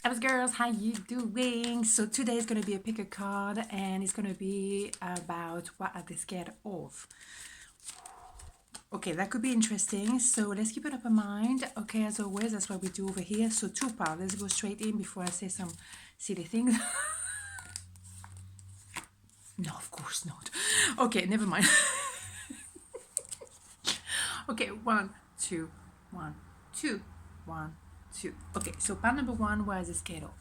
Hello girls, how you doing? So today is going to be a pick a card and it's going to be about what are they scared of. Okay, that could be interesting. So let's keep it up in mind. Okay, as always, that's what we do over here. So two part, let's go straight in before I say some silly things. No, of course not. Okay, never mind. Okay, one, two, one, two, one, two. Okay, so part number one, what is it scared of?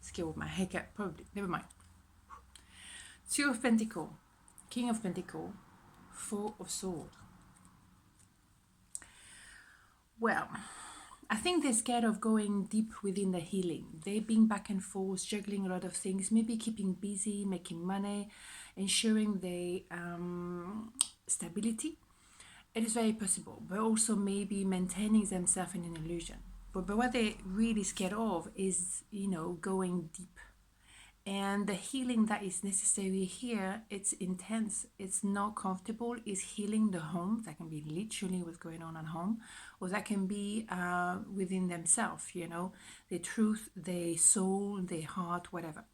Scared of my haircut, probably. Never mind. Two of Pentacle, King of Pentacle, Four of Sword. Well, I think they're scared of going deep within the healing. They've been back and forth, juggling a lot of things, maybe keeping busy, making money, ensuring the stability. It is very possible, but also maybe maintaining themselves in an illusion. But what they're really scared of is, going deep, and the healing that is necessary here, it's intense, it's not comfortable, is healing the home. That can be literally what's going on at home, or that can be within themselves, their truth, their soul, their heart, whatever.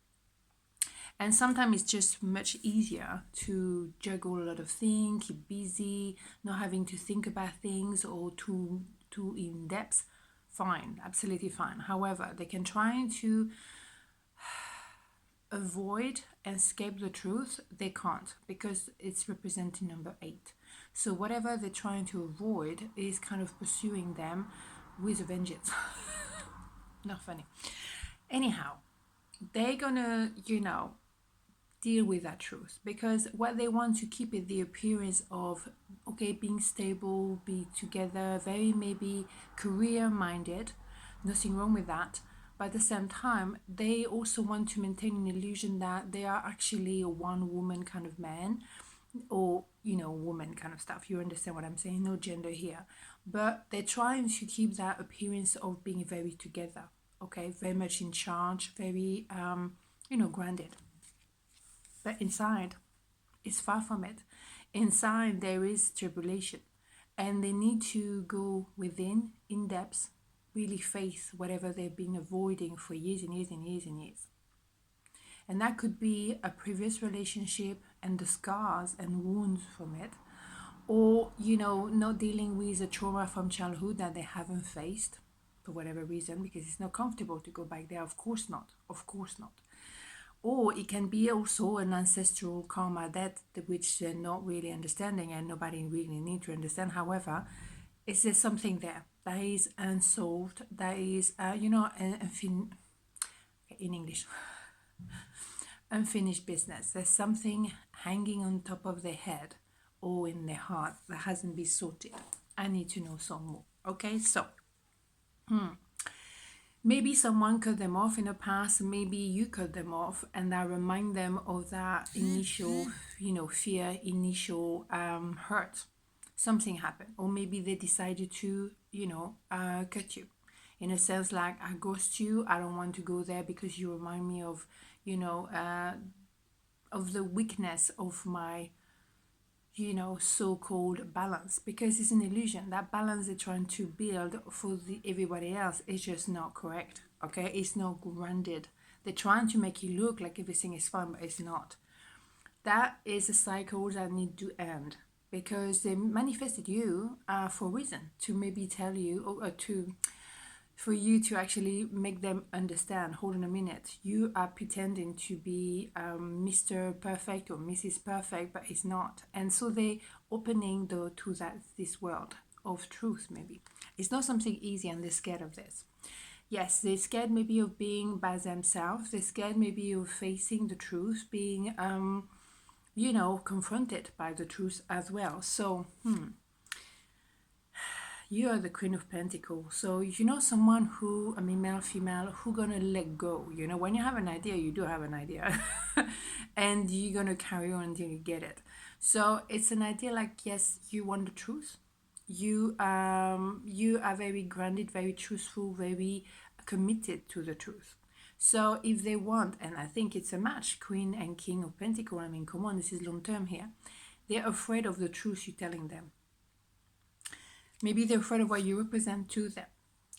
And sometimes it's just much easier to juggle a lot of things, keep busy, not having to think about things or too in depth. Fine, absolutely fine. However, they can try to avoid and escape the truth. They can't, because it's representing number 8. So whatever they're trying to avoid is kind of pursuing them with a vengeance. Not funny. Anyhow, they're gonna, deal with that truth, because what they want to keep is the appearance of, okay, being stable, be together, very maybe career minded. Nothing wrong with that. But at the same time, they also want to maintain an illusion that they are actually a one woman kind of man, or woman kind of stuff. You understand what I'm saying? No gender here. But they're trying to keep that appearance of being very together, okay, very much in charge, very grounded. But inside, it's far from it. Inside, there is tribulation, and they need to go within, in depth, really face whatever they've been avoiding for years and years and years and years. And that could be a previous relationship and the scars and wounds from it, or, not dealing with a trauma from childhood that they haven't faced for whatever reason, because it's not comfortable to go back there. Of course not. Of course not. Or it can be also an ancestral karma that which they're not really understanding, and nobody really need to understand. However, is there something there that is unsolved, that is, in English, unfinished business. There's something hanging on top of their head or in their heart that hasn't been sorted. I need to know some more. Okay, so maybe someone cut them off in the past, maybe you cut them off, and that remind them of that initial, fear, initial hurt. Something happened, or maybe they decided to, cut you. In a sense, like, I ghost you, I don't want to go there because you remind me of, of the weakness of my, so-called balance, because it's an illusion. That balance they're trying to build for everybody else is just not correct. Okay, it's not grounded. They're trying to make you look like everything is fine, but it's not. That is a cycle that need to end, because they manifested you for a reason, to maybe tell you, or to for you to actually make them understand, hold on a minute, you are pretending to be Mr. Perfect or Mrs. Perfect, but it's not. And so they opening the to that this world of truth. Maybe it's not something easy, and they're scared of this. Yes, they're scared maybe of being by themselves. They're scared maybe of facing the truth, being confronted by the truth as well. So you are the Queen of Pentacles. So, someone who, male, female, who gonna let go. When you have an idea, you do have an idea. And you're gonna carry on until you get it. So it's an idea like, yes, you want the truth. You are very grounded, very truthful, very committed to the truth. So if they want, and I think it's a match, Queen and King of Pentacles, come on, this is long term here. They're afraid of the truth you're telling them. Maybe they're afraid of what you represent to them.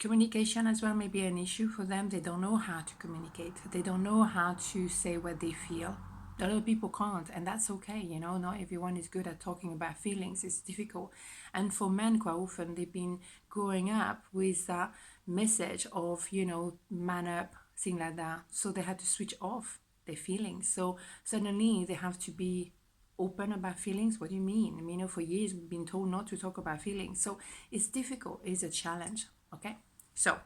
Communication as well may be an issue for them. They don't know how to communicate. They don't know how to say what they feel. A lot of people can't, and that's okay. You know, not everyone is good at talking about feelings. It's difficult. And for men, quite often, they've been growing up with that message of, you know, man up, thing like that. So they had to switch off their feelings. So suddenly they have to be open about feelings. What do you mean? I mean, you know, for years we've been told not to talk about feelings. So it's difficult. It's a challenge. Okay. So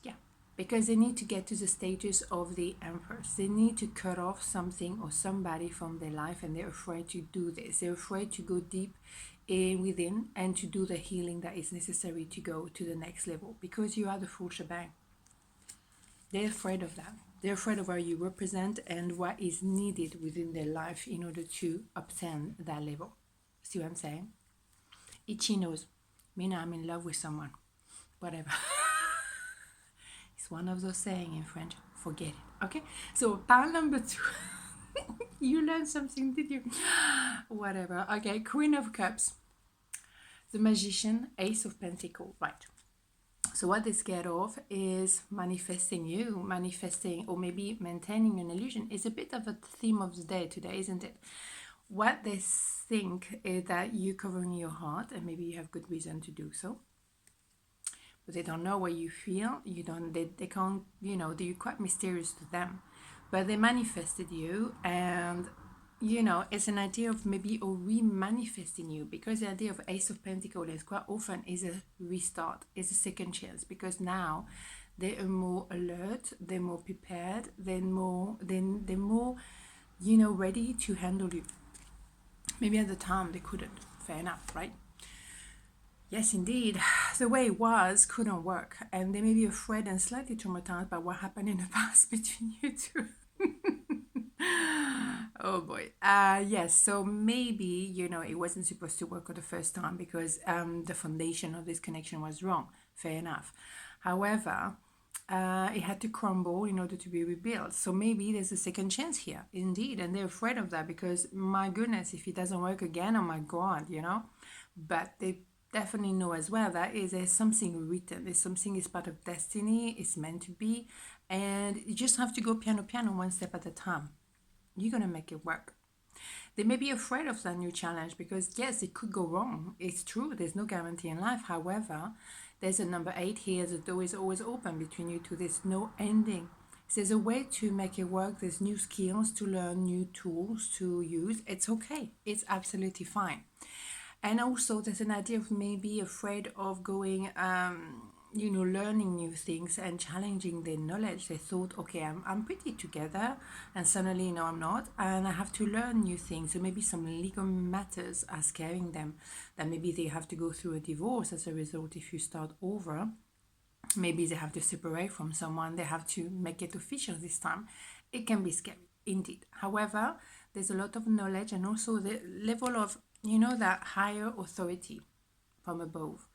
yeah, because they need to get to the status of the empress. They need to cut off something or somebody from their life, and they're afraid to do this. They're afraid to go deep within and to do the healing that is necessary to go to the next level, because you are the full shebang. They're afraid of that. They're afraid of what you represent and what is needed within their life in order to obtain that level. See what I'm saying? Itchy nose. Me now, I'm in love with someone. Whatever. It's one of those sayings in French. Forget it. Okay? So, pile number 2. You learned something, did you? Whatever. Okay, Queen of Cups. The Magician, Ace of Pentacles. Right. So what they're scared of is manifesting you, manifesting or maybe maintaining an illusion. It's a bit of a theme of the day today, isn't it? What they think is that you're covering your heart, and maybe you have good reason to do so. But they don't know what you feel. You don't. They can't. You know, they're quite mysterious to them. But they manifested you, and you know, it's an idea of maybe or re-manifesting you, because the idea of Ace of Pentacles is quite often is a restart, is a second chance, because now they are more alert, they're more prepared, they're more, you know, ready to handle you. Maybe at the time they couldn't. Fair enough, right? Yes, indeed. The way it was couldn't work, and they may be afraid and slightly traumatized by what happened in the past between you two. Oh boy. Yes, so maybe, you know, it wasn't supposed to work for the first time because the foundation of this connection was wrong. Fair enough. However, it had to crumble in order to be rebuilt. So maybe there's a second chance here, indeed. And they're afraid of that because, my goodness, if it doesn't work again, oh my God, you know. But they definitely know as well that there's something written. There's something is part of destiny. It's meant to be. And you just have to go piano, one step at a time. You're going to make it work. They may be afraid of that new challenge because, yes, it could go wrong. It's true. There's no guarantee in life. However, there's a number 8 here. The door is always open between you two. There's no ending. There's a way to make it work. There's new skills to learn, new tools to use. It's okay. It's absolutely fine. And also, there's an idea of maybe afraid of going... you know, learning new things and challenging their knowledge. They thought, okay, I'm pretty together, and suddenly, no, I'm not, and I have to learn new things. So maybe some legal matters are scaring them, that maybe they have to go through a divorce as a result if you start over. Maybe they have to separate from someone. They have to make it official this time. It can be scary, indeed. However, there's a lot of knowledge and also the level of, you know, that higher authority from above.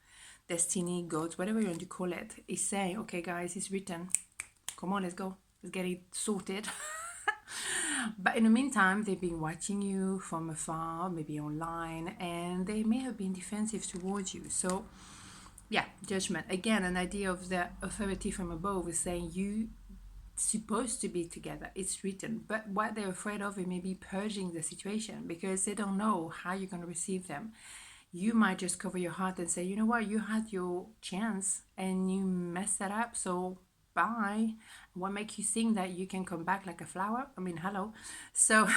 Destiny, gods, whatever you want to call it, is saying, okay, guys, it's written. Come on, let's go. Let's get it sorted. But in the meantime, they've been watching you from afar, maybe online, and they may have been defensive towards you. So, yeah, judgment. Again, an idea of the authority from above is saying you supposed to be together. It's written. But what they're afraid of is maybe purging the situation because they don't know how you're going to receive them. You might just cover your heart and say, you know what, you had your chance and you messed that up, so bye. What makes you think that you can come back like a flower? I mean, hello. So,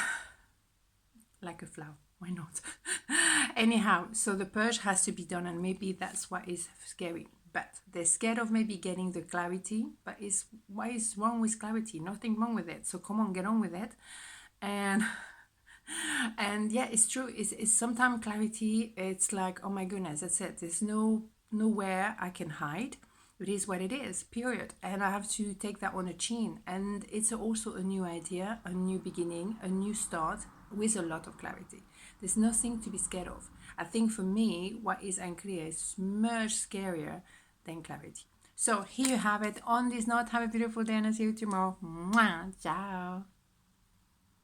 like a flower, why not? Anyhow, so the purge has to be done, and maybe that's what is scary. But they're scared of maybe getting the clarity, but what is wrong with clarity? Nothing wrong with it. So come on, get on with it. And yeah, it's true. It's sometimes clarity. It's like, oh my goodness, that's it. There's nowhere I can hide. It is what it is, period. And I have to take that on the chin. And it's also a new idea, a new beginning, a new start with a lot of clarity. There's nothing to be scared of. I think for me, what is unclear is much scarier than clarity. So here you have it. On this note, have a beautiful day and I'll see you tomorrow. Mwah, ciao.